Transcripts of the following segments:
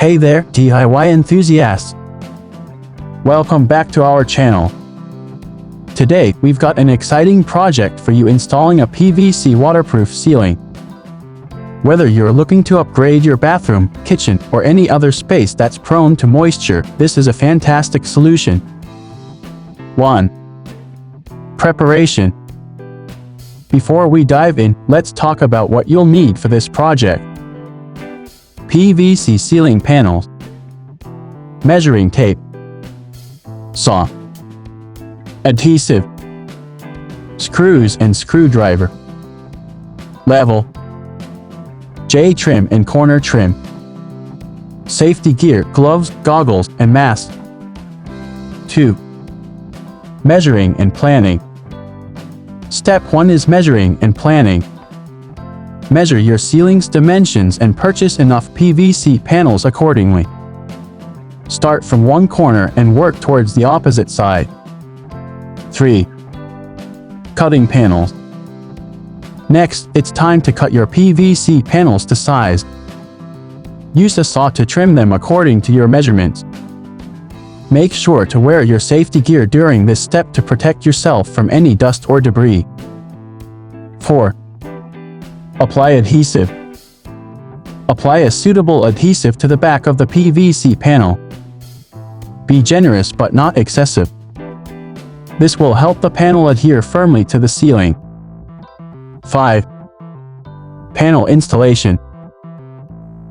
Hey there, DIY enthusiasts! Welcome back to our channel. Today, we've got an exciting project for you, installing a PVC waterproof ceiling. Whether you're looking to upgrade your bathroom, kitchen, or any other space that's prone to moisture, this is a fantastic solution. 1. Preparation. Before we dive in, let's talk about what you'll need for this project. PVC ceiling panels, measuring tape, saw, adhesive, screws and screwdriver, level, J-trim and corner trim, safety gear, gloves, goggles, and mask. 2. Measuring and planning. Step 1 is measuring and planning. Measure your ceiling's dimensions and purchase enough PVC panels accordingly. Start from one corner and work towards the opposite side. 3. Cutting panels. Next, it's time to cut your PVC panels to size. Use a saw to trim them according to your measurements. Make sure to wear your safety gear during this step to protect yourself from any dust or debris. 4. Apply adhesive. Apply a suitable adhesive to the back of the PVC panel. Be generous but not excessive. This will help the panel adhere firmly to the ceiling. 5. Panel installation.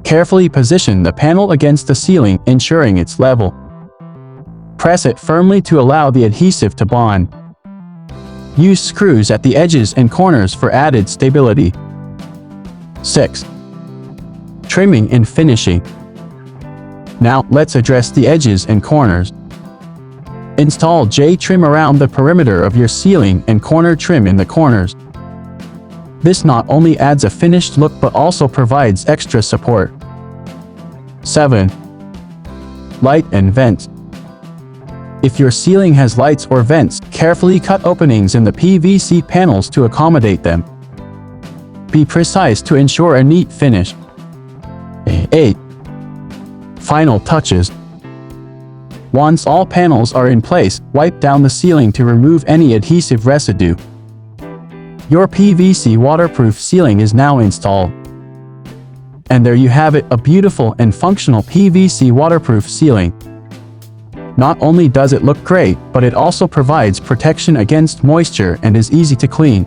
Carefully position the panel against the ceiling, ensuring it's level. Press it firmly to allow the adhesive to bond. Use screws at the edges and corners for added stability. 6. Trimming and finishing. Now, let's address the edges and corners. Install J-trim around the perimeter of your ceiling and corner trim in the corners. This not only adds a finished look but also provides extra support. 7. Light and vents. If your ceiling has lights or vents, carefully cut openings in the PVC panels to accommodate them. Be precise to ensure a neat finish. 8. Final touches. Once all panels are in place, wipe down the ceiling to remove any adhesive residue. Your PVC waterproof ceiling is now installed. And there you have it, a beautiful and functional PVC waterproof ceiling. Not only does it look great, but it also provides protection against moisture and is easy to clean.